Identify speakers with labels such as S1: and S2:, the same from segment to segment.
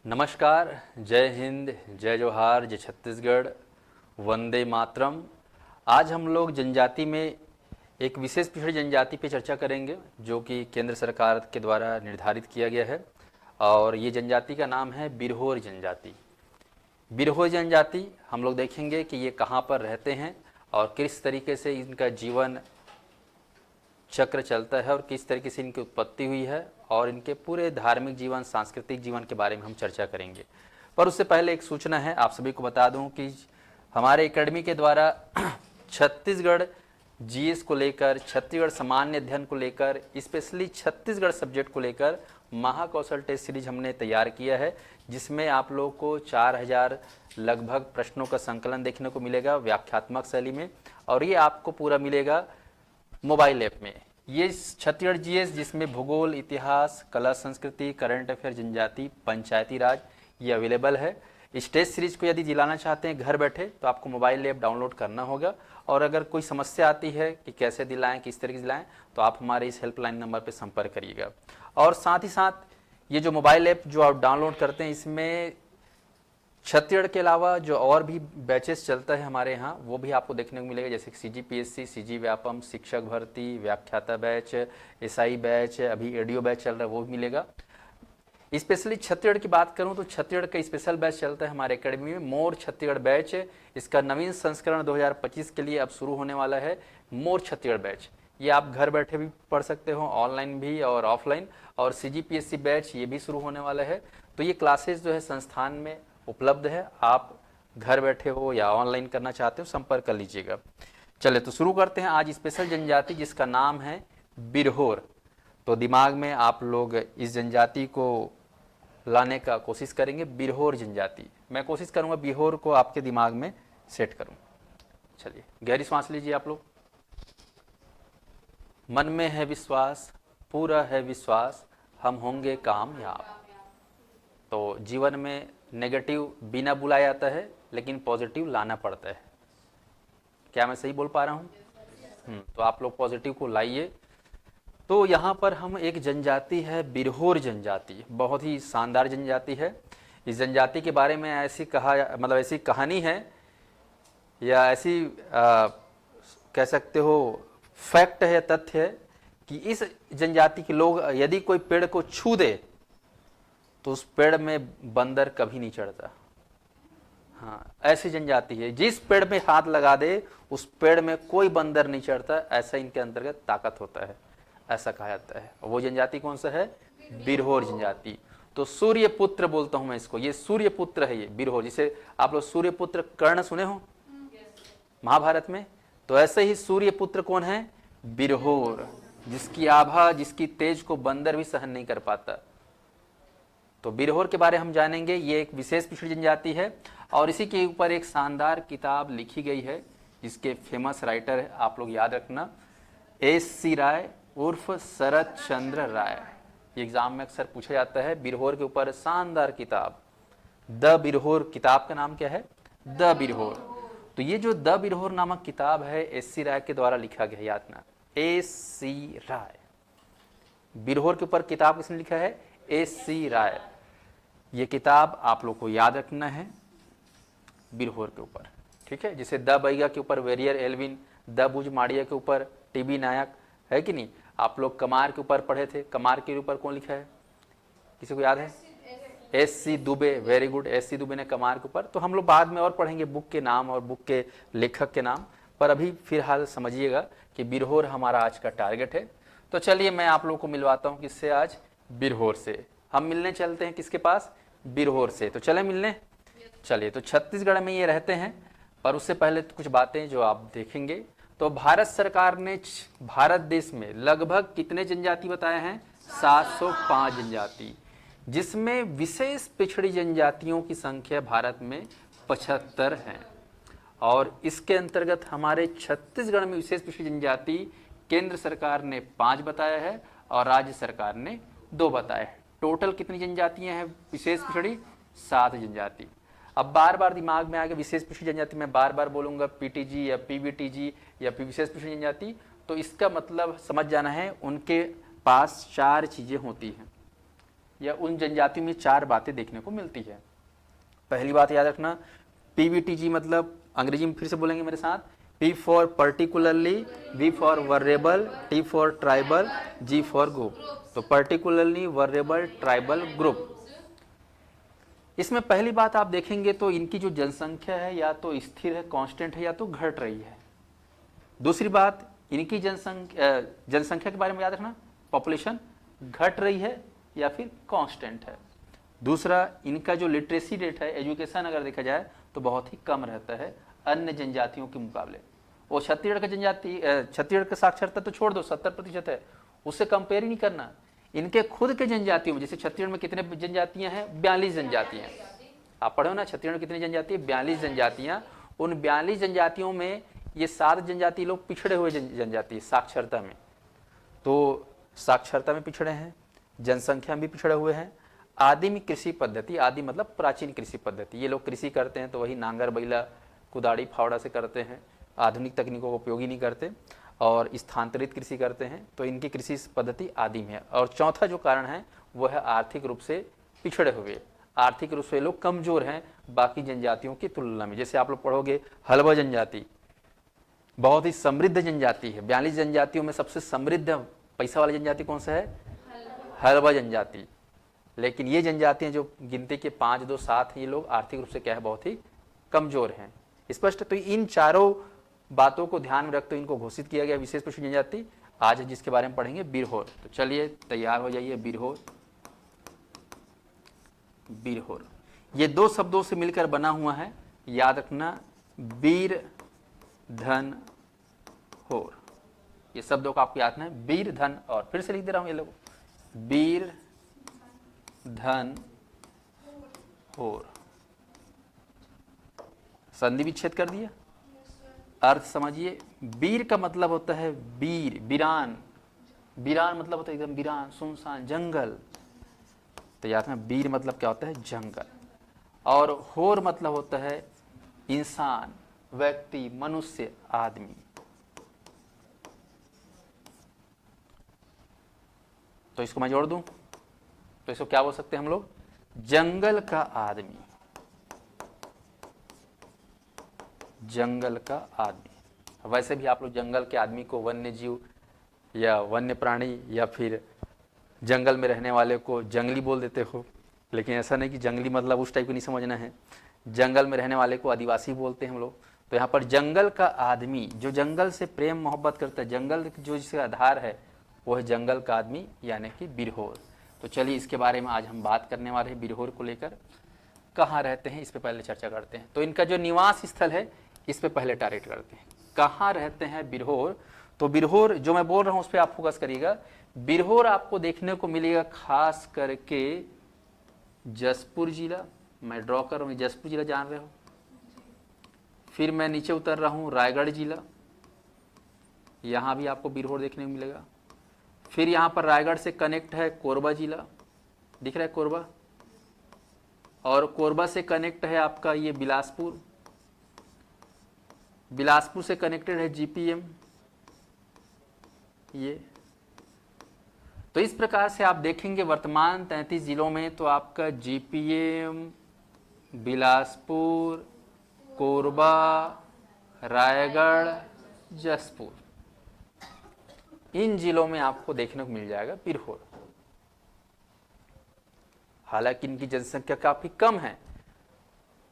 S1: नमस्कार, जय हिंद, जय जोहार, जय छत्तीसगढ़, वंदे मातरम। आज हम लोग जनजाति में एक विशेष पिछड़ी जनजाति पे चर्चा करेंगे जो कि केंद्र सरकार के द्वारा निर्धारित किया गया है और ये जनजाति का नाम है बिरहोर जनजाति। बिरहोर जनजाति हम लोग देखेंगे कि ये कहाँ पर रहते हैं और किस तरीके से इनका जीवन चक्र चलता है और किस तरीके से इनकी उत्पत्ति हुई है और इनके पूरे धार्मिक जीवन, सांस्कृतिक जीवन के बारे में हम चर्चा करेंगे। पर उससे पहले एक सूचना है, आप सभी को बता दूं कि हमारे एकेडमी के द्वारा छत्तीसगढ़ जीएस को लेकर, छत्तीसगढ़ सामान्य अध्ययन को लेकर, स्पेशली छत्तीसगढ़ सब्जेक्ट को लेकर महाकौशल टेस्ट सीरीज हमने तैयार किया है, जिसमें आप लोग को 4000 लगभग प्रश्नों का संकलन देखने को मिलेगा व्याख्यात्मक शैली में, और ये आपको पूरा मिलेगा मोबाइल ऐप में। ये छत्तीसगढ़ जीएस जिसमें भूगोल, इतिहास, कला संस्कृति, करंट अफेयर, जनजाति, पंचायती राज ये अवेलेबल है। इस टेस्ट सीरीज को यदि दिलाना चाहते हैं घर बैठे तो आपको मोबाइल ऐप डाउनलोड करना होगा, और अगर कोई समस्या आती है कि कैसे दिलाएं, किस तरीके से दिलाएं, तो आप हमारे इस हेल्पलाइन नंबर पर संपर्क करिएगा। और साथ ही साथ ये जो मोबाइल ऐप जो आप डाउनलोड करते हैं, इसमें छत्तीसगढ़ के अलावा जो और भी बैचेस चलता है हमारे यहाँ वो भी आपको देखने को मिलेगा, जैसे CGPSC, CG व्यापम, शिक्षक भर्ती, व्याख्याता बैच, SI बैच, अभी एडियो बैच चल रहा है वो भी मिलेगा। स्पेशली छत्तीसगढ़ की बात करूं तो छत्तीसगढ़ का स्पेशल बैच चलता है हमारे एकेडमी में, मोर छत्तीसगढ़ बैच। इसका नवीन संस्करण 2025 के लिए अब शुरू होने वाला है, मोर छत्तीसगढ़ बैच। ये आप घर बैठे भी पढ़ सकते हो, ऑनलाइन भी और ऑफलाइन। और CGPSC बैच ये भी शुरू होने वाला है। तो ये क्लासेस जो है संस्थान में उपलब्ध है, आप घर बैठे हो या ऑनलाइन करना चाहते हो संपर्क कर लीजिएगा। चले तो शुरू करते हैं आज स्पेशल जनजाति जिसका नाम है बिरहोर। तो दिमाग में आप लोग इस जनजाति को लाने का कोशिश करेंगे, बिरहोर जनजाति। मैं कोशिश करूंगा बिरहोर को आपके दिमाग में सेट करूं। चलिए गहरी सांस लीजिए आप लोग। मन में है विश्वास, पूरा है विश्वास, हम होंगे कामयाब। तो जीवन में नेगेटिव बिना बुलाया जाता है, लेकिन पॉजिटिव लाना पड़ता है। क्या मैं सही बोल पा रहा हूँ? तो आप लोग पॉजिटिव को लाइए। तो यहाँ पर हम एक जनजाति है बिरहोर जनजाति, बहुत ही शानदार जनजाति है। इस जनजाति के बारे में ऐसी ऐसी कहानी है या ऐसी कह सकते हो फैक्ट है, तथ्य है कि इस जनजाति के लोग यदि कोई पेड़ को छू दे तो उस पेड़ में बंदर कभी नहीं चढ़ता। हाँ, ऐसी जनजाति है, जिस पेड़ में हाथ लगा दे उस पेड़ में कोई बंदर नहीं चढ़ता, ऐसा इनके अंतर्गत ताकत होता है, ऐसा कहा जाता है। वो जनजाति कौन सा है? बिरहोर जनजाति। तो सूर्य पुत्र बोलता हूं मैं इसको, ये सूर्य पुत्र है ये बिरहोर। जिसे आप लोग सूर्य पुत्र कर्ण सुने हो महाभारत में, तो ऐसे ही सूर्य पुत्र कौन है? बिरहोर, जिसकी आभा, जिसकी तेज को बंदर भी सहन नहीं कर पाता। तो बिरहोर के बारे हम जानेंगे। ये एक विशेष पिछड़ी जनजाति है और इसी के ऊपर एक शानदार किताब लिखी गई है जिसके फेमस राइटर है, आप लोग याद रखना, SC राय उर्फ शरद चंद्र राय। ये एग्जाम में अक्सर पूछा जाता है। बिरहोर के ऊपर शानदार किताब, द बिरहोर। किताब का नाम क्या है? द बिरहोर। तो ये जो द बिरहोर नामक किताब है SC राय के द्वारा लिखा गया, याद ना, SC राय। बिरहोर के ऊपर किताब किसने लिखा है? SC राय। ये किताब आप लोग को याद रखना है बिरहोर के ऊपर, ठीक है। जिसे द बैगा के ऊपर वेरियर एल्विन, द भुज माड़िया के ऊपर TB नायक, है कि नहीं। आप लोग कमार के ऊपर पढ़े थे, कमार के ऊपर कौन लिखा है? किसी को याद है? SC Dubey. Very good, SC Dubey ने कमार के ऊपर। तो हम लोग बाद में और पढ़ेंगे बुक के नाम और बुक के लेखक के नाम, पर अभी फिलहाल समझिएगा कि बिरहोर हमारा आज का टारगेट है। तो चलिए मैं आप लोग को मिलवाता हूँ किससे? आज बिरहोर से। हम मिलने चलते हैं किसके पास? बिरहोर से। तो चले मिलने। चलिए, तो छत्तीसगढ़ में ये रहते हैं, पर उससे पहले तो कुछ बातें जो आप देखेंगे। तो भारत सरकार ने भारत देश में लगभग कितने जनजाति बताए हैं? 705 जनजाति, जिसमें विशेष पिछड़ी जनजातियों की संख्या भारत में 75 है। और इसके अंतर्गत हमारे छत्तीसगढ़ में विशेष पिछड़ी जनजाति केंद्र सरकार ने 5 बताया है और राज्य सरकार ने 2 बताया है। टोटल कितनी जनजातियां हैं विशेष पिछड़ी? 7 जनजाति। अब बार बार दिमाग में आगे विशेष पिछड़ी जनजाति, मैं बार बार बोलूंगा PTG या PVTG या विशेष पिछड़ी जनजाति, तो इसका मतलब समझ जाना है उनके पास 4 चीजें होती हैं। या उन जनजातियों में 4 बातें देखने को मिलती है। पहली बात याद रखना, पीवीटीजी मतलब, अंग्रेजी में फिर से बोलेंगे मेरे साथ, P for particularly, V for vulnerable, T for tribal, G for group. तो पर्टिकुलरली, वर्रेबल, ट्राइबल, ग्रुप। इसमें पहली बात आप देखेंगे तो इनकी जो जनसंख्या है या तो स्थिर है, कांस्टेंट है, या तो घट रही है। दूसरी बात, इनकी जनसंख्या के बारे में याद रखना, पॉपुलेशन घट रही है या फिर कांस्टेंट है। दूसरा, इनका जो लिटरेसी रेट है, एजुकेशन अगर देखा जाए तो बहुत ही कम रहता है अन्य जनजातियों के मुकाबले। वो छत्तीसगढ़ का जनजाति, छत्तीसगढ़ का साक्षरता तो छोड़ दो, 70% है, उससे कंपेयर ही नहीं करना। इनके खुद के जनजातियों में, जैसे छत्तीसगढ़ में कितने जनजातियां हैं? 42 जनजातियां। आप पढ़ो ना, छत्तीसगढ़ में कितनी जनजाति है? 42 जनजातियां। उन 42 जनजातियों में ये 7 जनजाति लोग पिछड़े हुए जनजाति साक्षरता में, तो साक्षरता में पिछड़े हैं, जनसंख्या में भी पिछड़े हुए हैं। आदिम कृषि पद्धति, आदि मतलब प्राचीन कृषि पद्धति, ये लोग कृषि करते हैं तो वही नांगर बैला कुदाड़ी फावड़ा से करते हैं, आधुनिक तकनीकों का उपयोग ही नहीं करते, और स्थानांतरित कृषि करते हैं, तो इनकी कृषि पद्धति आदिम है। और चौथा जो कारण है वो है आर्थिक रूप से पिछड़े हुए, आर्थिक रूप से लोग कमजोर हैं बाकी जनजातियों की तुलना में। जैसे आप लोग पढ़ोगे, हलवा जनजाति बहुत ही समृद्ध जनजाति है, 42 जनजातियों में सबसे समृद्ध पैसा वाली जनजाति कौन सा है? हलवा जनजाति। लेकिन ये जनजातियां जो गिनती के 5, 2, 7 हैं, ये लोग आर्थिक रूप से क्या है? बहुत ही कमजोर हैं। स्पष्ट। तो इन चारों बातों को ध्यान में रखते हुए इनको घोषित किया गया विशेष पिछड़ी जनजाति। आज जिसके बारे में पढ़ेंगे बिरहोर। तो चलिए तैयार हो जाइए। बिरहोर, बिरहोर ये 2 शब्दों से मिलकर बना हुआ है, याद रखना, बीर धन होर। ये शब्दों का आपको याद है, बीर धन और, फिर से लिख दे रहा हूं ये लोग, बीर धन होर। संधि विच्छेद कर दिया। अर्थ समझिए, बीर का मतलब होता है वीर, वीरान। वीरान मतलब होता है एकदम वीरान, सुनसान, जंगल। तो याद रखना, बीर मतलब क्या होता है? जंगल। और होर मतलब होता है इंसान, व्यक्ति, मनुष्य, आदमी। तो इसको मैं जोड़ दूं तो इसको क्या बोल सकते हैं हम लोग? जंगल का आदमी, जंगल का आदमी। वैसे भी आप लोग जंगल के आदमी को वन्य जीव या वन्य प्राणी या फिर जंगल में रहने वाले को जंगली बोल देते हो, लेकिन ऐसा नहीं कि जंगली मतलब उस टाइप को नहीं समझना है। जंगल में रहने वाले को आदिवासी बोलते हैं हम लोग। तो यहाँ पर जंगल का आदमी, जो जंगल से प्रेम मोहब्बत करता है, जंगल जो जिसका आधार है वो है जंगल का आदमी, यानी कि बिरहोर। तो चलिए इसके बारे में आज हम बात करने वाले हैं, बिरहोर को लेकर। कहाँ रहते हैं इस पे पहले चर्चा करते हैं। तो इनका जो निवास स्थल है इस पे पहले टारगेट करते हैं। कहाँ रहते हैं बिरहोर? तो बिरहोर जो मैं बोल रहा हूँ उस पर आप फोकस करिएगा। बिरहोर आपको देखने को मिलेगा खास करके जसपुर जिला। मैं ड्रॉ कर रहा हूँ, जसपुर जिला जान रहे हो। फिर मैं नीचे उतर रहा हूँ, रायगढ़ जिला, यहाँ भी आपको बिरहोर देखने को मिलेगा। फिर यहाँ पर रायगढ़ से कनेक्ट है कोरबा जिला, दिख रहा है कोरबा, और कोरबा से कनेक्ट है आपका ये बिलासपुर, बिलासपुर से कनेक्टेड है जीपीएम ये। तो इस प्रकार से आप देखेंगे वर्तमान 33 जिलों में तो आपका जीपीएम, बिलासपुर, कोरबा, रायगढ़, जसपुर, इन जिलों में आपको देखने को मिल जाएगा बिरहोर। हालांकि इनकी जनसंख्या काफी कम है,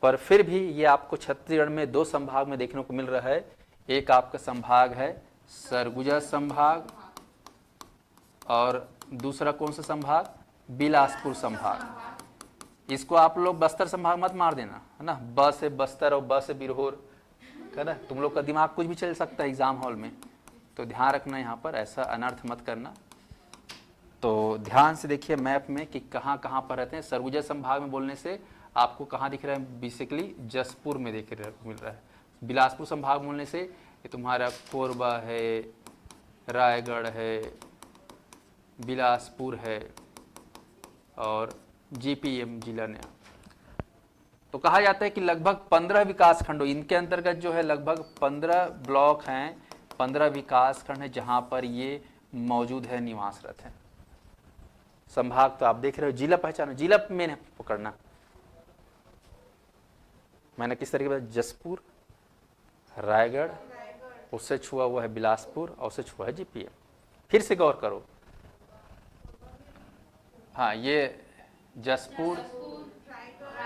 S1: पर फिर भी ये आपको छत्तीसगढ़ में 2 संभाग में देखने को मिल रहा है। एक आपका संभाग है सरगुजा संभाग, और दूसरा कौन सा संभाग? बिलासपुर संभाग। इसको आप लोग बस्तर संभाग मत मार देना, है ना। ब से बस्तर और ब से बिरहोर, है ना। तुम लोग का दिमाग कुछ भी चल सकता है एग्जाम हॉल में, तो ध्यान रखना, यहाँ पर ऐसा अनर्थ मत करना। तो ध्यान से देखिए मैप में कि कहाँ कहाँ पर रहते हैं। सरगुजा संभाग में बोलने से आपको कहाँ दिख रहा है? बेसिकली जसपुर में मिल रहा है। बिलासपुर संभाग बोलने से ये तुम्हारा कोरबा है, रायगढ़ है, बिलासपुर है और जीपीएम जिला ने। तो कहा जाता है कि लगभग 15 विकास खंडों, इनके अंतर्गत जो है लगभग 15 ब्लॉक हैं, 15 विकास खंड है जहाँ पर ये मौजूद है, निवासरत है। संभाग तो आप देख रहे हो, जिला पहचानो, जिला में पकड़ना। मैंने किस तरीके से, जसपुर, रायगढ़, उससे छुआ हुआ है बिलासपुर और उससे छुआ है जीपीएम। फिर से गौर करो, हाँ ये जसपुर,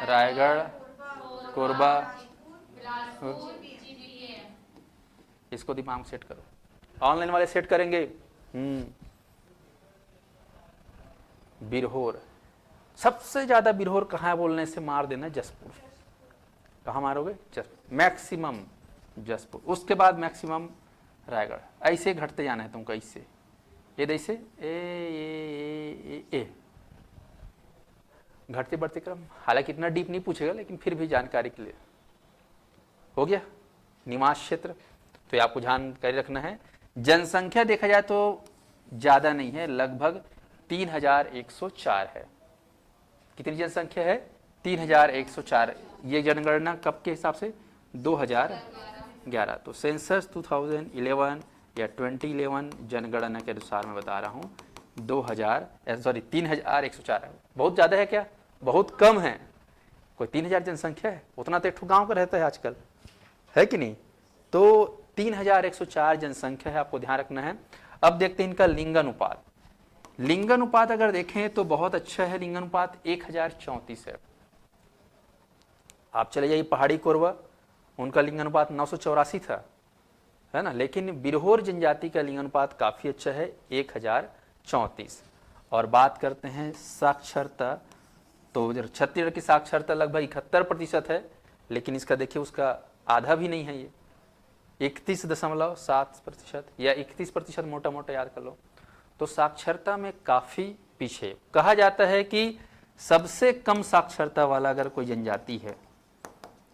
S1: रायगढ़, कोरबा, इसको दिमाग में सेट करो। ऑनलाइन वाले सेट करेंगे। बिरहोर, सबसे ज्यादा बिरहोर कहाँ बोलने से मार देना, जसपुर। कहाँ मारोगे, जसपुर, मैक्सिमम जसपुर, उसके बाद मैक्सिमम रायगढ़। ऐसे घटते जाना है तुमको, ऐसे ये जैसे ए घटते बढ़ते क्रम। हालांकि इतना डीप नहीं पूछेगा, लेकिन फिर भी जानकारी के लिए हो गया। निवास क्षेत्र तो ये आपको जानकारी रखना है। जनसंख्या देखा जाए तो ज्यादा नहीं है, लगभग 3104 है। कितनी जनसंख्या है, 3104। ये जनगणना कब के हिसाब से, 2011। तो सेंसस 2011 या 2011 जनगणना के अनुसार मैं बता रहा हूँ 3104 है। बहुत ज्यादा है क्या, बहुत कम है। कोई 3000 जनसंख्या है, उतना तो एक गांव का रहता है आजकल, है कि नहीं। तो 3104 जनसंख्या है, आपको ध्यान रखना है। अब देखते हैं इनका लिंगानुपात। लिंगानुपात अगर देखें तो बहुत अच्छा है, लिंगानुपात 1034 है। आप चले जाइए पहाड़ी कोरबा, उनका लिंगानुपात 984 था, है ना। लेकिन बिरहोर जनजाति का लिंगानुपात काफी अच्छा है, 1034। और बात करते हैं साक्षरता, तो छत्तीसगढ़ की साक्षरता लगभग 71% है, लेकिन इसका देखिए उसका आधा भी नहीं है, ये 31.7% या 31%, मोटा मोटा याद कर लो। तो साक्षरता में काफी पीछे। कहा जाता है कि सबसे कम साक्षरता वाला अगर कोई जनजाति है,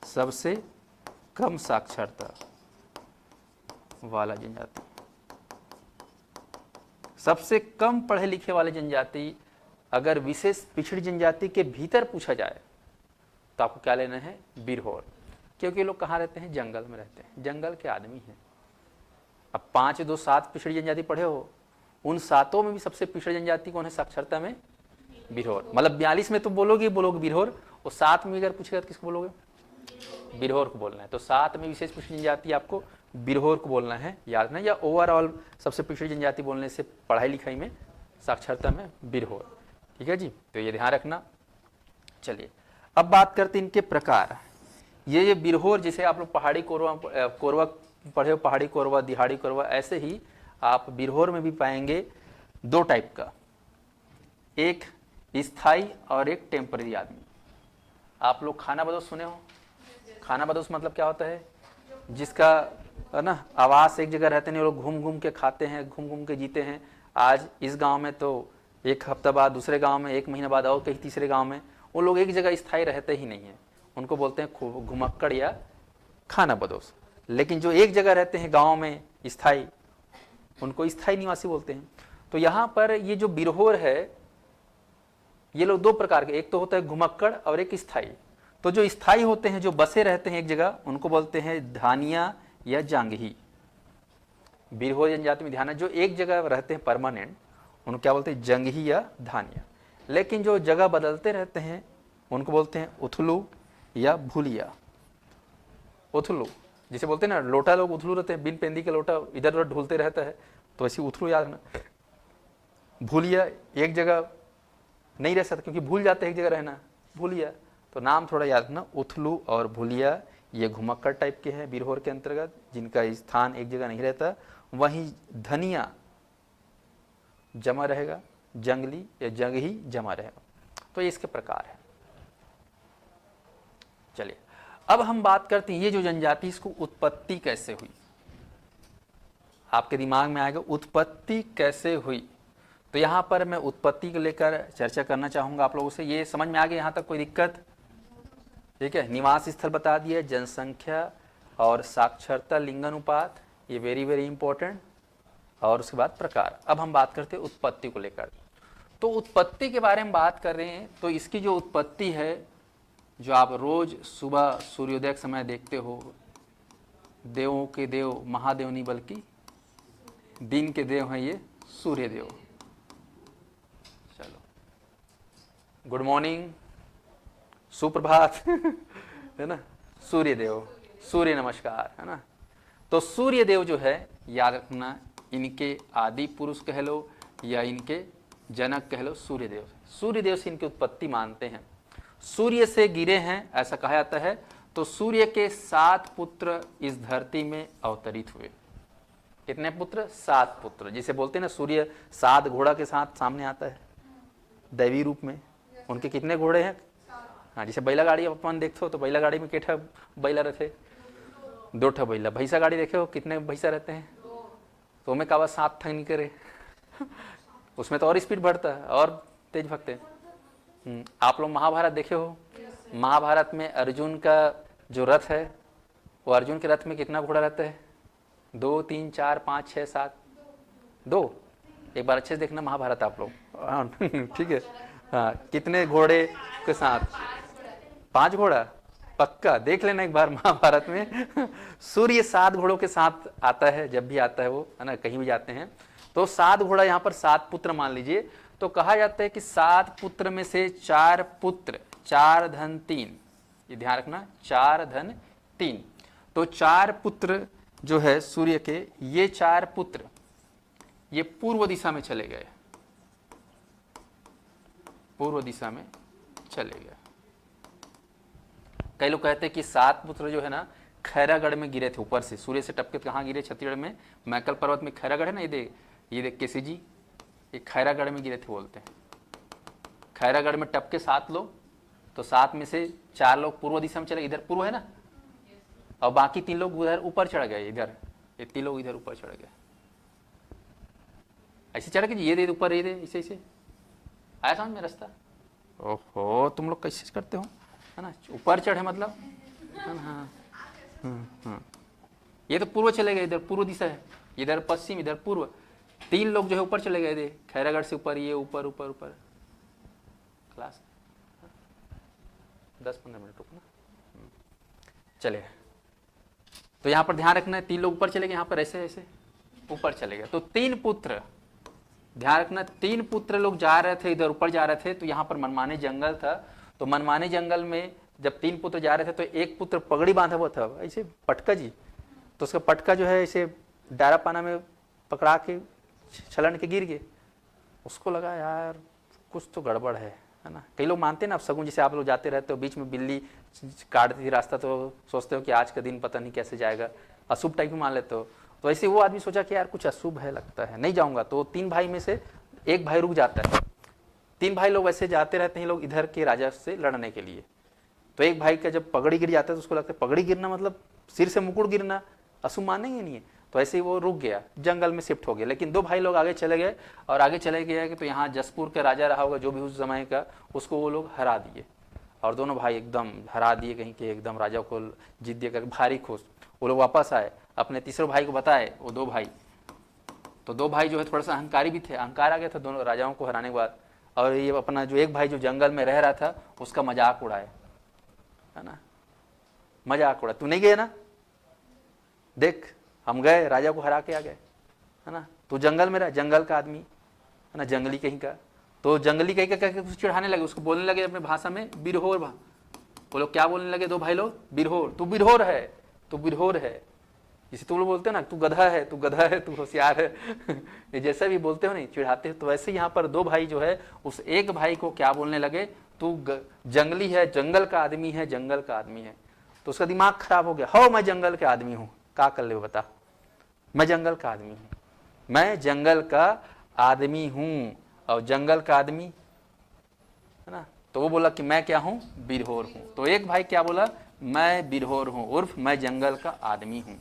S1: सबसे कम साक्षरता वाला जनजाति, सबसे कम पढ़े लिखे वाले जनजाति अगर विशेष पिछड़ी जनजाति के भीतर पूछा जाए तो आपको क्या लेना है, बिरहोर। क्योंकि लोग कहाँ रहते हैं, जंगल में रहते हैं, जंगल के आदमी हैं। अब 5, 2, 7 पिछड़ी जनजाति पढ़े हो, उन 7 में भी सबसे पिछड़ी जनजाति कौन है साक्षरता में, बिरहोर। मतलब 42 में तो बोलोगे बिरहोर, और 7 में अगर पूछेगा तो किसको बोलोगे, बिरहोर को बोलना है। तो 7 में विशेष पिछड़ी जनजाति आपको बिरहोर को बोलना है, याद रखना। या ओवरऑल सबसे पिछड़ी जनजाति बोलने से पढ़ाई लिखाई में, साक्षरता में बिरहोर, ठीक है जी। तो ये ध्यान रखना। चलिए अब बात करते हैं इनके प्रकार। ये बिरहोर, जिसे आप लोग पहाड़ी कोरवा पढ़े हो, पहाड़ी कोरवा, दिहाड़ी कोरवा, ऐसे ही आप बिरहोर में भी पाएंगे 2 टाइप का, एक स्थाई और एक टेम्पररी आदमी। आप लोग खाना बदोश सुने हो, खाना बदोश मतलब क्या होता है, जिसका है ना आवास एक जगह रहते नहीं, लोग घूम घूम के खाते हैं, घूम घूम के जीते हैं। आज इस गांव में तो एक हफ्ता बाद दूसरे गांव में, 1 महीना बाद और कहीं तीसरे गांव में, वो लोग एक जगह स्थायी रहते ही नहीं है। उनको बोलते हैं घुमक्कड़ या खाना बदोश। लेकिन जो एक जगह रहते हैं गांव में स्थायी, उनको स्थायी निवासी बोलते हैं। तो यहाँ पर ये जो बिरहोर है, ये लोग 2 प्रकार के, एक तो होता है घुमक्कड़ और एक स्थायी। तो जो स्थायी होते हैं, जो बसे रहते हैं एक जगह, उनको बोलते हैं धानिया या जांगही। बिरहोर जनजाति में ध्यान है, जो एक जगह रहते हैं परमानेंट, उनको क्या बोलते हैं, जंगही या धानिया। लेकिन जो जगह बदलते रहते हैं उनको बोलते हैं उथलू या भूलिया। उथलू जिसे बोलते हैं ना, लोटा लोग उथलू रहते हैं, बिन पेंदी का लोटा इधर उधर ढूलते रहता है, तो ऐसी उथलू याद रखना। भूलिया एक जगह नहीं रह सकता, क्योंकि भूल जाते हैं एक जगह रहना, भूलिया। तो नाम थोड़ा याद रखना, उथलू और भूलिया। ये घुमक्कड़ टाइप के हैं बिरहोर के अंतर्गत, जिनका स्थान एक जगह नहीं रहता। वहीं धनिया जमा रहेगा, जंगली या जंगही जमा रहेगा। तो ये इसके प्रकार है। चलिए अब हम बात करते हैं ये जो जनजाति, इसको उत्पत्ति कैसे हुई। आपके दिमाग में आएगा उत्पत्ति कैसे हुई। तो यहां पर मैं उत्पत्ति को लेकर चर्चा करना चाहूंगा आप लोगों से। ये समझ में आ गया यहां तक, कोई दिक्कत, ठीक है। निवास स्थल बता दिया, जनसंख्या और साक्षरता, लिंगानुपात, ये वेरी वेरी इंपॉर्टेंट। और उसके बाद प्रकार। अब हम बात करते हैं उत्पत्ति को लेकर। तो उत्पत्ति के बारे में बात कर रहे हैं, तो इसकी जो उत्पत्ति है, जो आप रोज सुबह सूर्योदय के समय देखते हो, देवों के देव महादेव नहीं बल्कि दिन के देव हैं ये सूर्यदेव। चलो गुड मॉर्निंग, सुप्रभात है ना, सूर्य देव, सूर्य नमस्कार, है ना। तो सूर्य देव जो है याद रखना, इनके आदि पुरुष कह लो या इनके जनक कह लो, सूर्य देव। सूर्य देव से इनकी उत्पत्ति मानते हैं। सूर्य से गिरे हैं ऐसा कहा जाता है। तो सूर्य के 7 पुत्र इस धरती में अवतरित हुए। कितने पुत्र? 7 पुत्र। जिसे बोलते हैं ना सूर्य 7 घोड़ा के साथ सामने आता है दैवी रूप में। उनके कितने घोड़े हैं? हाँ, जैसे बैला गाड़ी अपन देखते हो तो बैला गाड़ी में केठा बैला रहते? 2 ठा बैला। भैंसा गाड़ी देखे हो कितने भैंसा रहते हैं? तो में कहा 7 ठा नहीं करे उसमें तो और स्पीड बढ़ता है और तेज भगते हैं। आप लोग महाभारत देखे हो? महाभारत में अर्जुन का जो रथ है, वो अर्जुन के रथ में कितना घोड़ा रहता है? 2, 3, 4, 5, 6, 7, 2। एक बार अच्छे से देखना महाभारत आप लोग। ठीक है। हाँ, कितने घोड़े के साथ? 5 घोड़ा। पक्का देख लेना एक बार महाभारत में। सूर्य 7 घोड़ों के साथ आता है, जब भी आता है वो, है ना, कहीं भी जाते हैं तो 7 घोड़ा, यहाँ पर 7 पुत्र मान लीजिए। तो कहा जाता है कि 7 पुत्र में से 4 पुत्र, 4 धन 3, ये ध्यान रखना, 4 धन 3। तो 4 पुत्र जो है सूर्य के, ये 4 पुत्र ये पूर्व दिशा में चले गए, पूर्व दिशा में चले गए। कई लोग कहते हैं कि 7 पुत्र जो है ना खैरागढ़ में गिरे थे, ऊपर से सूर्य से टपके। कहाँ गिरे? छत्तीसगढ़ में मैकल पर्वत में खैरागढ़ है ना, ये देख केसी जी, ये खैरागढ़ में गिरे थे बोलते हैं। खैरागढ़ में टपके 7 लोग, तो 7 में से 4 लोग पूर्व दिशा में चले, इधर पूर्व है ना, और बाकी 3 लोग उधर ऊपर चढ़ गए, इधर ये 3 लोग इधर ऊपर चढ़ गए। ऐसे चढ़ के ये दे ऊपर, ये दे, इसे इसे आया समझ में रास्ता? ओहो, तुम लोग कैसे करते हो, है ना, ऊपर चढ़े मतलब। हाँ, ये तो पूर्व चले गए, इधर पूर्व दिशा है, इधर पश्चिम, इधर पूर्व। 3 लोग जो है ऊपर चले गए थे, खैरागढ़ से ऊपर, ये ऊपर ऊपर ऊपर। क्लास 10-15 मिनट रुकना, चले। तो यहाँ पर ध्यान रखना है, 3 लोग ऊपर चले गए, यहाँ पर ऐसे ऐसे ऊपर चले गए। तो 3 पुत्र, ध्यान रखना, 3 पुत्र लोग जा रहे थे, इधर ऊपर जा रहे थे। तो यहाँ पर मनमाने जंगल था, तो मनमाने जंगल में जब 3 पुत्र जा रहे थे तो एक पुत्र पगड़ी बांधा हुआ था, ऐसे पटका जी। तो उसका पटका जो है ऐसे डारा पाना में पकड़ा के छलन के गिर गए। उसको लगा यार कुछ तो गड़बड़ है ना। कई लोग मानते हैं ना, अब सगुन, जैसे आप लोग जाते रहते हो, बीच में बिल्ली काटती थी रास्ता, तो सोचते हो कि आज का दिन पता नहीं कैसे जाएगा, अशुभ टाइप में मान लेते हो। तो ऐसे वो आदमी सोचा कि यार कुछ अशुभ है लगता है, नहीं जाऊंगा। तो 3 भाई में से एक भाई रुक जाता है। 3 भाई लोग ऐसे जाते रहते हैं लोग इधर के राजा से लड़ने के लिए। तो एक भाई का जब पगड़ी गिर जाता है तो उसको लगता है पगड़ी गिरना मतलब सिर से मुकुट गिरना, अशुभ मानेंगे नहीं है। तो ऐसे ही वो रुक गया, जंगल में शिफ्ट हो गया। लेकिन 2 भाई लोग आगे चले गए, और आगे चले गए कि तो यहाँ जसपुर का राजा रहा होगा जो भी उस समय का, उसको वो लोग हरा दिए। और दोनों भाई एकदम हरा दिए, कहीं के एकदम राजा को जीत दिया करके भारी खुश। वो लोग वापस आए, अपने तीसरे भाई को बताए, वो 2 भाई। तो 2 भाई जो है थोड़ा सा अहंकारी भी थे, अहंकार आ गया था दोनों राजाओं को हराने के बाद। और ये अपना जो एक भाई जो जंगल में रह रहा था उसका मजाक उड़ाए, है ना, मजाक उड़ा, तू नहीं गए ना, देख हम गए, राजा को हरा के आ गए, है ना, तू जंगल में रहा, जंगल का आदमी, है ना, जंगली कहीं का। तो जंगली कहीं का करके कुछ चिढ़ाने लगे, उसको बोलने लगे अपने भाषा में, बिरहोर। वो लोग क्या बोलने लगे 2 भाई लोग? बिरहोर, तू बिरहोर है, तू बिरहोर है। जिसे तुम लोग बोलते हो ना, तू गधा है, तू गधा है, तू होशियार है। ये जैसे भी बोलते हो नहीं, चिढ़ाते हो। तो वैसे यहाँ पर 2 भाई जो है उस एक भाई को क्या बोलने लगे, तू जंगली है, जंगल का आदमी है, जंगल का आदमी है। तो उसका दिमाग खराब हो गया, हो मैं जंगल के आदमी हूँ, क्या कर ले बता, मैं जंगल का आदमी हूँ, मैं जंगल का आदमी हूँ। और जंगल का आदमी, है ना, तो वो बोला कि मैं क्या हूँ, बिरहोर हूँ। तो एक भाई क्या बोला, मैं बिरहोर हूँ, उर्फ मैं जंगल का आदमी हूँ।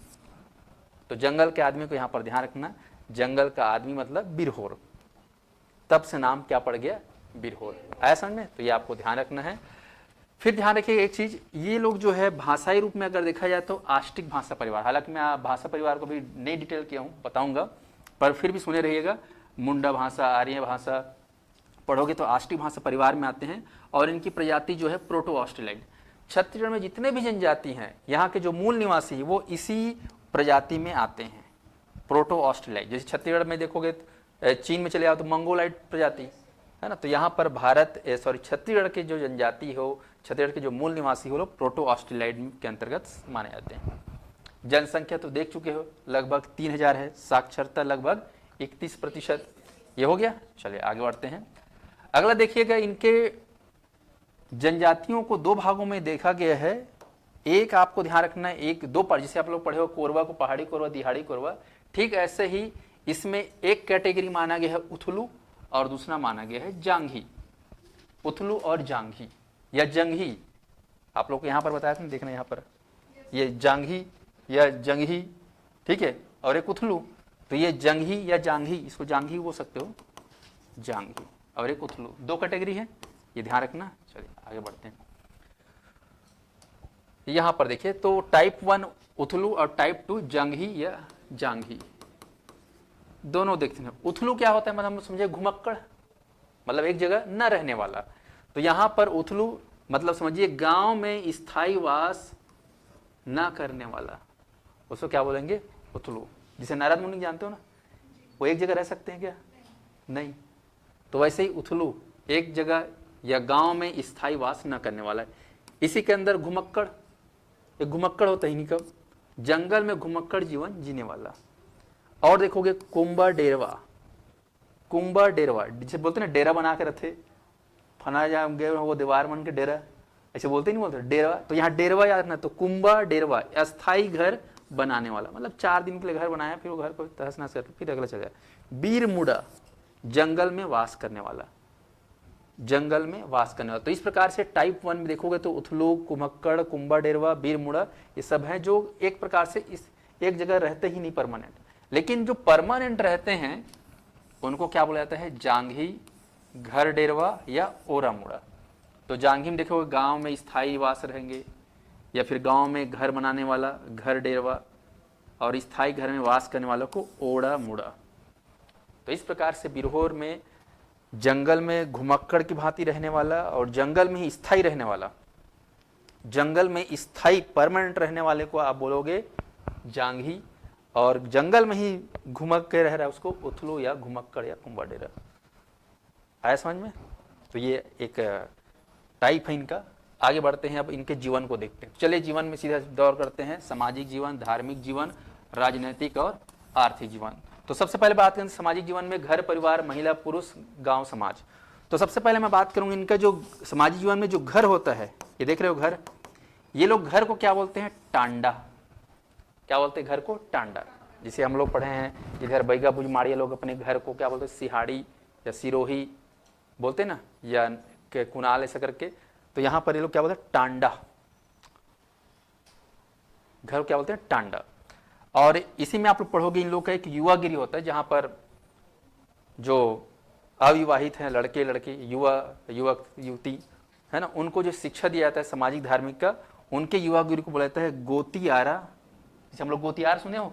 S1: तो जंगल के आदमी को यहाँ पर ध्यान रखना, जंगल का आदमी मतलब बिरहोर। तब से नाम क्या पड़ गया, बिरहोर। आया समझ में? तो ये आपको ध्यान रखना है। फिर ध्यान रखिए एक चीज, ये लोग जो है भाषाई रूप में अगर देखा जाए तो आष्टिक भाषा परिवार, हालांकि मैं भाषा परिवार को भी नहीं डिटेल किया हूँ, बताऊंगा, पर फिर भी सुने रहिएगा। मुंडा भाषा, आर्य भाषा पढ़ोगे तो आष्टिक भाषा परिवार में आते हैं। और इनकी प्रजाति जो है प्रोटो ऑस्ट्रेलाइड। छत्तीसगढ़ में जितने भी जनजाति हैं, यहाँ के जो मूल निवासी है वो इसी प्रजाति में आते हैं, प्रोटो ऑस्ट्रेलाइड। जैसे छत्तीसगढ़ में देखोगे, चीन में चले आओ तो मंगोलाइड प्रजाति, है ना। तो यहाँ पर भारत छत्तीसगढ़ के जो जनजाति हो, छत्तीसगढ़ के जो मूल निवासी हो लोग प्रोटो ऑस्ट्रेलाइड के अंतर्गत माने जाते हैं। जनसंख्या तो देख चुके हो, लगभग 3000 है। साक्षरता लगभग 31%। ये हो गया। चलिए आगे बढ़ते हैं। अगला देखिएगा, इनके जनजातियों को दो भागों में देखा गया है। एक आपको ध्यान रखना है, एक दो पर, जिसे आप लोग पढ़े हो कोरवा को पहाड़ी कोरवा, दिहाड़ी कोरवा, ठीक ऐसे ही इसमें एक कैटेगरी माना गया है उथलू और दूसरा माना गया है जांघी। उथलू और जांघी या जंघी, आप लोग को यहाँ पर बताया था, देखना यहाँ पर ये जांघी या जंघी, ठीक है, और एक उथलू। तो ये जंघी या जांघी, इसको जांघी बोल सकते हो, जांघी, और एक उथलू, दो कैटेगरी है, ये ध्यान रखना। चलिए आगे बढ़ते हैं। यहां पर देखिए, तो टाइप 1 उथलू और टाइप 2 जंघी या जांघी, दोनों देखते हैं। उथलू क्या होता है, मतलब हम समझे घुमक्कड़, मतलब एक जगह न रहने वाला। तो यहां पर उथलू मतलब समझिए गांव में स्थायी वास न करने वाला, उसको क्या बोलेंगे, उथलू। जिसे नारद मुनि जानते हो ना, वो एक जगह रह सकते हैं क्या, नहीं। तो वैसे ही उथलू एक जगह या गांव में स्थायी वास न करने वाला है। इसी के अंदर घुमक्कड़, एक घुमक्कड़ होता ही नहीं, कब, जंगल में घुमक्कड़ जीवन जीने वाला। और देखोगे कुंबा डेरवा, कुंबा डेरवा, जिसे बोलते ना डेरा बना के रखे, फना जा गए वो दीवार बन के डेरा, ऐसे बोलते नहीं, बोलते डेरवा। तो यहाँ डेरवा याद रखना। तो कुंबा डेरवा अस्थाई घर बनाने वाला, मतलब 4 दिन के लिए घर बनाया, फिर वो घर को तहस नहस करके फिर अगला चला गया। बीर मुड़ा, जंगल में वास करने वाला, जंगल में वास करने वाला। तो इस प्रकार से टाइप 1 में देखोगे तो उथलू, कुमक्कड़, कुंबा डेरवा, बीर मुड़ा, ये सब हैं जो एक प्रकार से इस एक जगह रहते ही नहीं परमानेंट। लेकिन जो परमानेंट रहते हैं उनको क्या बोला जाता है, जांघी, घर डेरवा या ओरा मुड़ा। तो जांघी में देखोगे गांव में स्थायी वास रहेंगे, या फिर गांव में घर बनाने वाला घर डेरवा, और स्थायी घर में वास करने वालों को ओड़ा मुड़ा। तो इस प्रकार से बिरहोर में जंगल में घुमक्कड़ की भांति रहने वाला और जंगल में ही स्थायी रहने वाला, जंगल में स्थायी परमानेंट रहने वाले को आप बोलोगे जांघी, और जंगल में ही घुमक के रह रहा है उसको उथलू या घुमक्कड़ या कुंबा डेरा। आया समझ में। तो ये एक टाइप है इनका। आगे बढ़ते हैं, अब इनके जीवन को देखते हैं। चलिए जीवन में सीधा दौर करते हैं, सामाजिक जीवन, धार्मिक जीवन, राजनैतिक और आर्थिक जीवन। तो सबसे पहले बात करें सामाजिक जीवन में घर परिवार, महिला पुरुष, गांव समाज। तो सबसे पहले मैं बात करूंगी इनका जो सामाजिक जीवन में जो घर होता है, ये देख रहे हो घर, ये लोग घर को क्या बोलते हैं, टांडा। क्या बोलते हैं घर को, टांडा। जिसे हम लोग पढ़े हैं इधर बैगा बुज माड़िया लोग अपने घर को क्या बोलते हैं, सिहाड़ी या सिरोही बोलते ना, या कुनाल ऐसा करके। तो यहां पर ये लोग क्या बोलते हैं, टांडा, घर को क्या बोलते हैं, टांडा। और इसी में आप लोग पढ़ोगे इन लोग का एक युवागिरी होता है, जहां पर जो अविवाहित हैं लड़के लड़की, युवा युवक युवती है ना, उनको जो शिक्षा दिया जाता है सामाजिक धार्मिक का, उनके युवागिरी को बोला जाता है गोतियारा। जैसे हम लोग गोतियार सुने हो,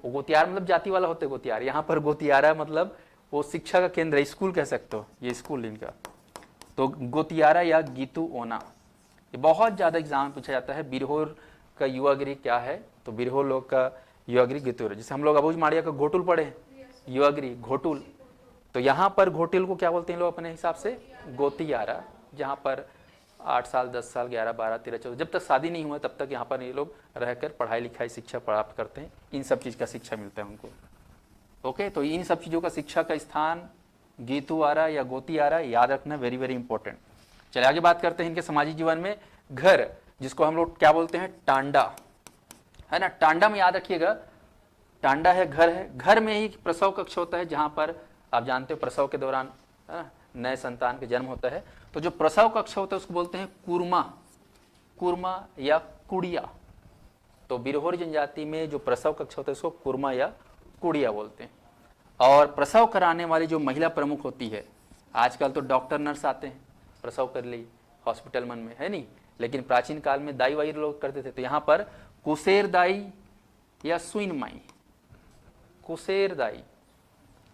S1: वो गोतियार मतलब जाति वाला होता है गोतियार, यहाँ पर गोतियारा मतलब वो शिक्षा का केंद्र है, स्कूल कह सकते हो, ये स्कूल इनका। तो गोतियारा या गीतू ओना, ये बहुत ज्यादा एग्जाम में पूछा जाता है। बिरहोर का युवागिरी क्या है, तो बिरहोर लोग का युवागिरी गीतू। जैसे हम लोग अबूझ माड़िया का घोटुल पढ़े, युवागिरी घोटुल, तो यहाँ पर घोटुल को क्या बोलते हैं लोग अपने हिसाब से, गोतियारा। जहाँ पर 8 साल 10 साल 11 12 13 14 जब तक शादी नहीं हुआ तब तक यहाँ पर ये लोग रहकर पढ़ाई लिखाई शिक्षा प्राप्त करते हैं। इन सब चीज़ का शिक्षा मिलता है उनको। ओके, तो इन सब चीज़ों का शिक्षा का स्थान गीतुआरा या गोतियारा, याद रखना, वेरी वेरी इंपॉर्टेंट। चलिए आगे बात करते हैं इनके सामाजिक जीवन में घर, जिसको हम लोग क्या बोलते हैं, टांडा, है ना। टांडा में याद रखिएगा, टांडा है घर है, घर में ही प्रसव कक्ष होता है, जहाँ पर आप जानते हो प्रसव के दौरान नए संतान के जन्म होता है। तो जो प्रसव कक्ष होता है उसको बोलते हैं कुरमा, कुरमा या कुड़िया। तो बिरहोर जनजाति में जो प्रसव कक्ष होता है उसको कुरमा या कुड़िया बोलते हैं। और प्रसव कराने वाली जो महिला प्रमुख होती है, आजकल तो डॉक्टर नर्स आते हैं, प्रसव कर ली हॉस्पिटल मन में, है नहीं, लेकिन प्राचीन काल में दाई वाई लोग करते थे। तो यहाँ पर कुसेर दाई या सुइन माई, कुसेर दाई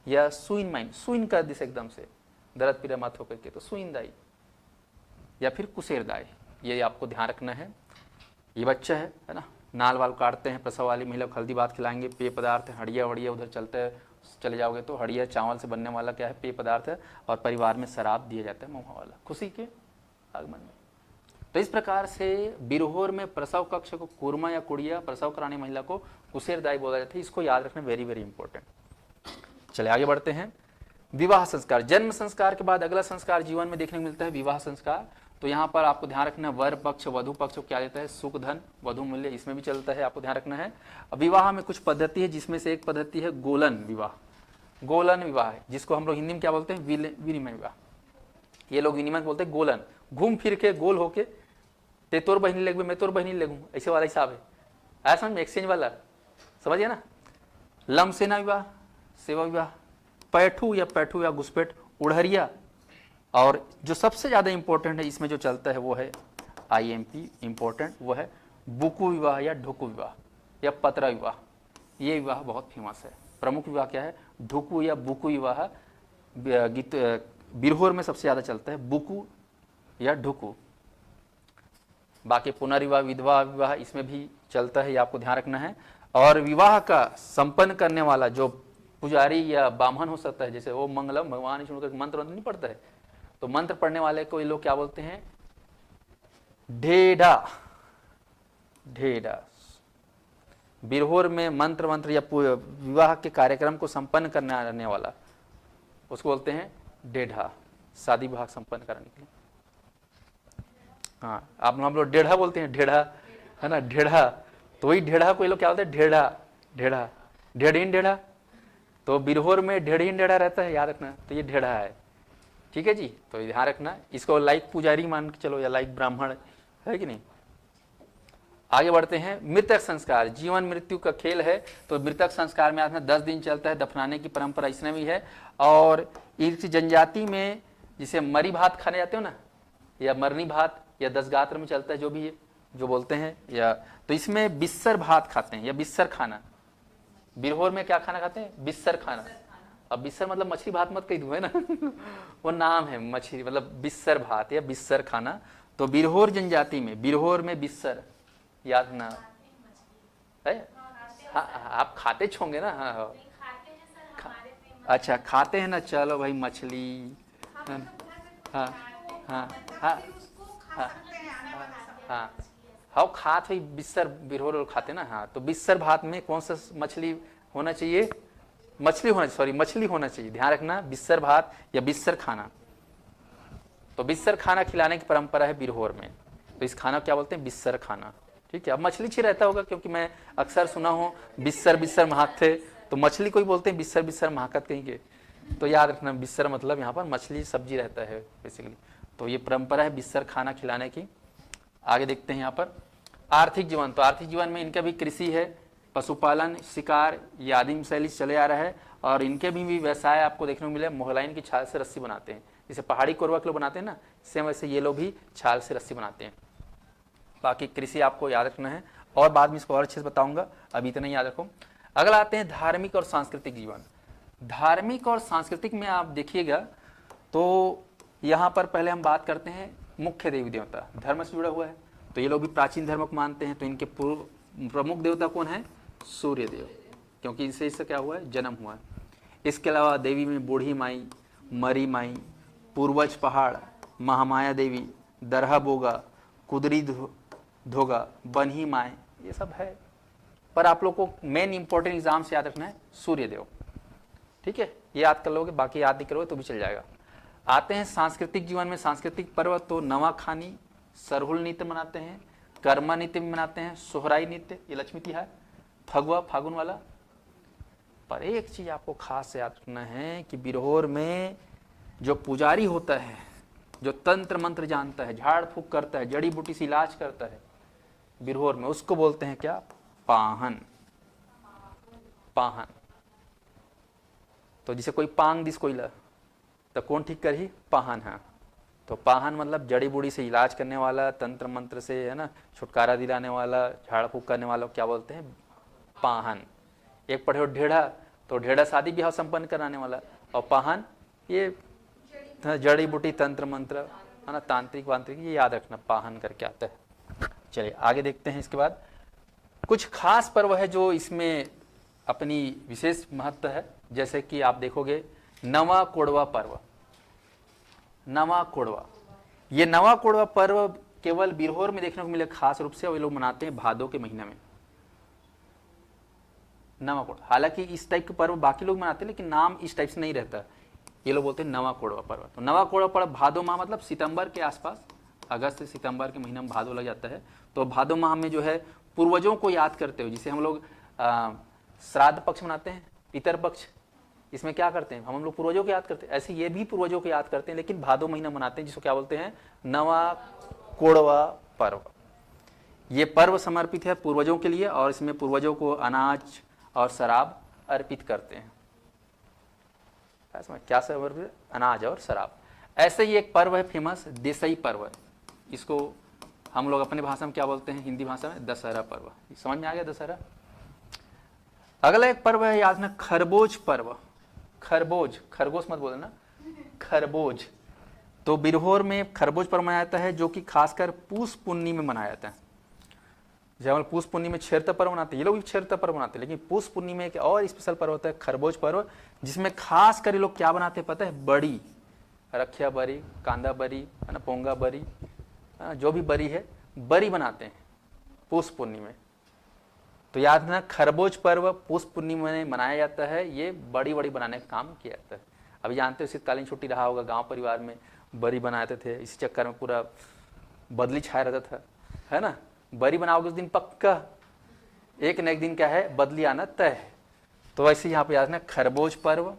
S1: या सुइन माई, सुइन कर दिस एकदम से दर्द पीड़ा मत होकर के, तो सुइन दाई या फिर कुसेर दाई, ये आपको ध्यान रखना है। ये बच्चा है ना, नाल वाल काटते हैं प्रसव वाली महिला को, हल्दी भात खिलाएंगे, पेय पदार्थ हड़िया वड़िया उधर चलता है, चले जाओगे तो हड़िया चावल से बनने वाला क्या है, पेय पदार्थ है, और परिवार में शराब दिया जाता है महुआ वाला, खुशी के आगमन में। तो इस प्रकार से बिरहोर में प्रसव कक्ष को कूर्मा या कुड़िया, प्रसव कराने महिला को कुसेरदाई बोला जाता है। इसको याद रखना, वेरी वेरी इंपॉर्टेंट। चले आगे बढ़ते हैं। विवाह संस्कार, जन्म संस्कार के बाद अगला संस्कार जीवन में देखने को मिलता है विवाह संस्कार। तो यहाँ पर आपको ध्यान रखना है, वर पक्ष वधु पक्ष को क्या देता है, सुख धन वधु मूल्य, इसमें भी चलता है, आपको ध्यान रखना है। अब विवाह में कुछ पद्धति है, जिसमें से एक पद्धति है गोलन विवाह। गोलन विवाह है, जिसको हम लोग हिंदी में क्या बोलते हैं, विनिमय विवाह। ये लोग विनिमय बोलते हैं गोलन, घूम फिर के गोल होके ते तोर बहनी लगू मैं तोर बहनी लगू, ऐसे वाला हिसाब है, आया समझ में, एक्सचेंज वाला, समझिए ना। लम सेना विवाह, सेवा विवाह, पैठू या घुसपैठ, उड़हरिया, और जो सबसे ज्यादा इंपॉर्टेंट है इसमें जो चलता है वो है IMP इंपॉर्टेंट, वो है बुकु विवाह या ढुकु विवाह या पत्रा विवाह। ये विवाह बहुत फेमस है। प्रमुख विवाह क्या है, ढुकु या बुकु विवाह। बिरहोर में सबसे ज्यादा चलता है बुकु या ढुकु। बाकी पुनर्विवाह, विधवा विवाह, इसमें भी चलता है, ये आपको ध्यान रखना है। और विवाह का संपन्न करने वाला जो पुजारी या ब्राह्मण हो सकता है, जैसे वो मंगलम भगवान मंत्र नहीं पढ़ता है, तो मंत्र पढ़ने वाले को ये लोग क्या बोलते हैं, ढेढ़ा। ढेढ़ा बिरहोर में मंत्र या विवाह के कार्यक्रम को संपन्न करने वाला, उसको बोलते हैं ढेढ़ा, शादी विवाह संपन्न करने के लिए। हाँ, आप हम लोग ढेढ़ा बोलते हैं, ढेढ़ा है ना, ढेढ़ा। तो वही ढेढ़ा को ये लोग क्या बोलते हैं, ढेढ़ा, ढेढ़ा, ढेढ़ीन ढेढ़ा। तो बिरहोर में ढेढ़ीन ढेढ़ा रहता है, याद रखना। तो ये ढेढ़ा है, ठीक है जी। तो ध्यान रखना, इसको लाइक पुजारी मान के चलो या लाइक ब्राह्मण, है कि नहीं। आगे बढ़ते हैं। मृतक संस्कार, जीवन मृत्यु का खेल है, तो मृतक संस्कार में 10 दिन चलता है, दफनाने की परंपरा इसमें भी है। और इस जनजाति में जिसे मरी भात खाने जाते हो ना, या मरनी भात, या 10 गात्र में चलता है, जो भी है जो बोलते हैं, या तो इसमें बिस्सर भात खाते हैं या बिस्सर खाना। बिरहोर में क्या खाना खाते हैं, बिस्सर खाना। अब बिस्सर मतलब मछली भात मत कही दूं, है ना वो नाम है मछली, मतलब बिस्सर भात या बिस्सर खाना। तो बिरहोर जनजाति में, बिरहोर में बिस्सर, याद ना है। हाँ, आप खाते होंगे ना। हाँ, अच्छा खाते हैं ना, चलो भाई मछली। हाँ हाँ हाँ हाँ हाँ हाँ, खात हुई बिस्सर, बिरहोर खाते ना। हाँ, तो बिस्सर भात में कौन सा मछली होना चाहिए, मछली होना चाहिए, ध्यान रखना, बिस्सर भात या बिस्सर खाना। तो बिस्सर खाना खिलाने की परंपरा है बिरहोर में, तो इस खाना क्या बोलते हैं, बिस्सर खाना, ठीक है। अब मछली छी रहता होगा, क्योंकि मैं अक्सर सुना हूँ बिस्सर महाक थे, तो मछली को ही बोलते हैं बिस्सर महाकत कहीं के। तो याद रखना, बिस्सर मतलब यहाँ पर मछली सब्जी रहता है बेसिकली। तो ये परंपरा है बिस्सर खाना खिलाने की। आगे देखते हैं यहाँ पर आर्थिक जीवन। तो आर्थिक जीवन में इनका भी कृषि है, पशुपालन, शिकार, ये आदिम शैली से चले आ रहा है। और इनके भी व्यवसाय आपको देखने को मिले, मोहलाइन की छाल से रस्सी बनाते हैं, जैसे पहाड़ी कोरवा के लोग बनाते हैं ना, सेम वैसे ये लोग भी छाल से रस्सी बनाते हैं। बाकी कृषि आपको याद रखना है, और बाद में इसको और अच्छे से बताऊंगा, अभी इतना ही याद रखो। अगला आते हैं धार्मिक और सांस्कृतिक जीवन। धार्मिक और सांस्कृतिक में आप देखिएगा तो यहाँ पर पहले हम बात करते हैं मुख्य देवी देवता, धर्म से जुड़ा हुआ है। तो ये लोग भी प्राचीन धर्म को मानते हैं, तो इनके प्रमुख देवता कौन है, सूर्य देव, क्योंकि इससे क्या हुआ है, जन्म हुआ है। इसके अलावा देवी में बूढ़ी माई, मरी माई, पूर्वज पहाड़, महामाया देवी, दरहा बोगा, कुदरी धोगा, बनही माए, ये सब है। पर आप लोग को मेन इंपॉर्टेंट एग्जाम से याद रखना है सूर्य देव, ठीक है, ये याद कर लोगे, बाकी याद नहीं करोगे तो भी चल जाएगा। आते हैं सांस्कृतिक जीवन में। सांस्कृतिक पर्व तो नवाखानी, सरहुल नृत्य मनाते हैं, कर्मा नृत्य भी मनाते हैं, सोहराई नृत्य, ये लक्ष्मी तिहार, फगुआ फागुन वाला। पर एक चीज आपको खास याद रखना है कि बिरहोर में जो पुजारी होता है, जो तंत्र मंत्र जानता है, झाड़ फूक करता है, जड़ी बूटी से इलाज करता है बिरहोर में, उसको बोलते हैं क्या, पाहन। पाहन। तो जिसे कोई पांग दिस कोई तो कौन ठीक कर ही, पाहन है। तो पाहन मतलब जड़ी बूटी से इलाज करने वाला, तंत्र मंत्र से, है ना, छुटकारा दिलाने वाला, झाड़ फूक करने वाला, क्या बोलते हैं, पाहन। एक पढ़े हो ढेढ़ा, तो ढेढ़ा शादी ब्याह संपन्न कराने वाला, और पाहन ये जड़ी बूटी, तंत्र मंत्र, है ना, तांत्रिक वांत्रिक, ये याद रखना, पाहन करके आता है। चलिए आगे देखते हैं। इसके बाद कुछ खास पर्व है जो इसमें अपनी विशेष महत्व है। जैसे कि आप देखोगे नवा कोड़वा पर्व, नवा कोड़वा, ये नवा कोड़वा पर्व केवल बिरहोर में देखने को मिले खास रूप से, और ये लोग मनाते हैं भादों के महीने में नवा कोड़वा। हालांकि इस टाइप के पर्व बाकी लोग मनाते हैं लेकिन नाम इस टाइप से नहीं रहता, ये लोग बोलते हैं नवा कोड़वा पर्व। तो नवा कोड़वा पर्व भादो माह मतलब सितंबर के आसपास, अगस्त से सितंबर के महीने में भादो लग जाता है। तो भादो माह में जो है पूर्वजों को याद करते हुए, जिसे हम लोग श्राद्ध पक्ष मनाते हैं, पितर पक्ष, इसमें क्या करते हैं हम लोग पूर्वजों को याद करते हैं, ऐसे ये भी पूर्वजों को याद करते हैं लेकिन भादो महीना मनाते हैं, जिसको क्या बोलते हैं नवा कोड़वा पर्व। ये पर्व समर्पित है पूर्वजों के लिए और इसमें पूर्वजों को अनाज और शराब अर्पित करते हैं। क्या समर्पित? अनाज और शराब। ऐसे ही एक पर्व है फेमस, देसई पर्व है, इसको हम लोग अपने भाषा में क्या बोलते हैं, हिंदी भाषा में दशहरा पर्व। समझ में आ गया दशहरा। अगला एक पर्व है याद ना, खरबोज पर्व। खरबोज, खरगोश मत बोलना, खरबोज। तो बिरहोर में खरबोज पर्व मनाया जाता है, जो कि खासकर पूस पुन्नी में मनाया जाता है। जब हम पूस पुन्नी में क्षेत्र पर्व मनाते हैं, ये लोग भी क्षेत्र पर्व मनाते हैं, लेकिन पूस पुन्नी में एक और स्पेशल पर्व होता है खरबोज पर्व, जिसमें खास कर ये लोग क्या बनाते हैं पता है, बड़ी, रखिया बरी, कांदा बरी, है ना, पोंगा बरी, जो भी बरी है, बरी बनाते हैं पूस पुन्नी में। तो याद रखना खरबोज पर्व पूस पूर्णिमा में मनाया जाता है, ये बड़ी बड़ी बनाने का काम किया जाता है। अभी जानते हो शीतकालीन छुट्टी रहा होगा, गांव परिवार में बरी बनाते थे, इसी चक्कर में पूरा बदली छाया रहता था, है ना। बरी बनाओगे उस दिन पक्का एक न एक दिन क्या है, बदली आना तय है। तो वैसे यहाँ पे याद रखना खरबोज पर्व,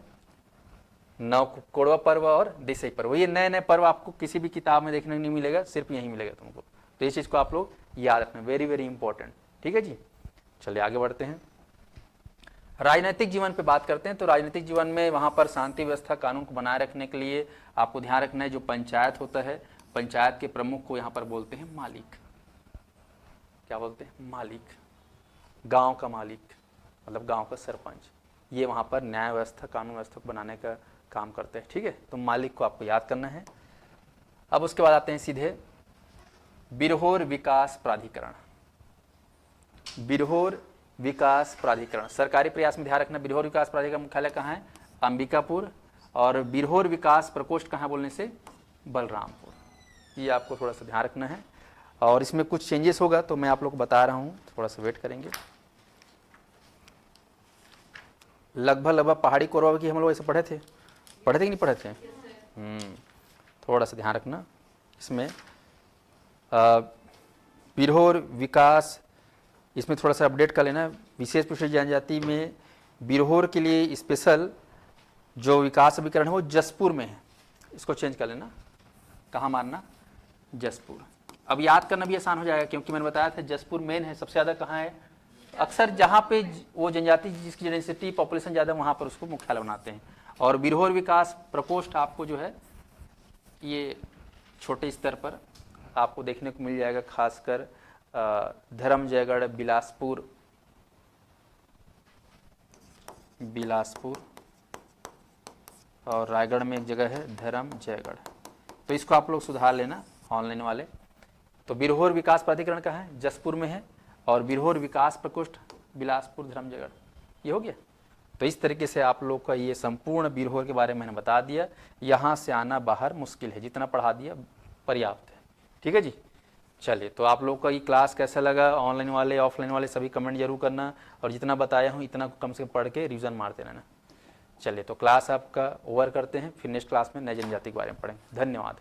S1: नव कोड़वा पर्व और देसई पर्व, ये नए नए पर्व आपको किसी भी किताब में देखने को नहीं मिलेगा, सिर्फ यही मिलेगा तुमको। तो ये चीज को आप लोग याद रखना, वेरी वेरी इंपॉर्टेंट। ठीक है जी, चलिए आगे बढ़ते हैं। राजनीतिक जीवन पे बात करते हैं। तो राजनीतिक जीवन में वहां पर शांति व्यवस्था कानून को बनाए रखने के लिए आपको ध्यान रखना है, जो पंचायत होता है, पंचायत के प्रमुख को यहाँ पर बोलते हैं मालिक। क्या बोलते हैं? मालिक। गांव का मालिक मतलब गांव का सरपंच, ये वहां पर न्याय व्यवस्था कानून व्यवस्था को बनाने का काम करते हैं। ठीक है, तो मालिक को आपको याद करना है। अब उसके बाद आते हैं सीधे बिरहोर विकास प्राधिकरण। बिरहोर विकास प्राधिकरण सरकारी प्रयास में ध्यान रखना, बिरहोर विकास प्राधिकरण मुख्यालय कहाँ है? अंबिकापुर। और बिरहोर विकास प्रकोष्ठ कहाँ बोलने से? बलरामपुर। ये आपको थोड़ा सा ध्यान रखना है। और इसमें कुछ चेंजेस होगा तो मैं आप लोग को बता रहा हूँ, थोड़ा सा वेट करेंगे। लगभग पहाड़ी कोरवा की हम लोग ऐसे पढ़े थे कि नहीं पढ़े थे? थोड़ा सा ध्यान रखना इसमें। बिरहोर विकास, इसमें थोड़ा सा अपडेट कर लेना। विशेष पिछड़ी जनजाति में बिरहोर के लिए स्पेशल जो विकास अभिकरण है वो जसपुर में है, इसको चेंज कर लेना। कहाँ मारना? जसपुर। अब याद करना भी आसान हो जाएगा क्योंकि मैंने बताया था जसपुर मेन है। सबसे ज़्यादा कहाँ है? अक्सर जहाँ पे वो जनजाति जिसकी डेंसिटी पॉपुलेशन ज़्यादा वहाँ पर उसको मुख्यालय बनाते हैं। और बिरहोर विकास प्रकोष्ठ आपको जो है ये छोटे स्तर पर आपको देखने को मिल जाएगा, खासकर धर्मजयगढ़, बिलासपुर और रायगढ़ में एक जगह है धर्मजयगढ़। तो इसको आप लोग सुधार लेना ऑनलाइन वाले। तो बिरहोर विकास प्राधिकरण का है जसपुर में है, और बिरहोर विकास प्रकोष्ठ बिलासपुर धर्मजयगढ़, ये हो गया। तो इस तरीके से आप लोग का ये संपूर्ण बिरहोर के बारे में मैंने बता दिया। यहाँ से आना बाहर मुश्किल है, जितना पढ़ा दिया पर्याप्त है। ठीक है जी, चलिए। तो आप लोग का ये क्लास कैसा लगा, ऑनलाइन वाले ऑफलाइन वाले सभी कमेंट जरूर करना, और जितना बताया हूँ इतना कम से कम पढ़ के रिवीजन मारते रहना। चलिए, तो क्लास आपका ओवर करते हैं, फिर नेक्स्ट क्लास में नई जनजाति के बारे में पढ़ेंगे। धन्यवाद।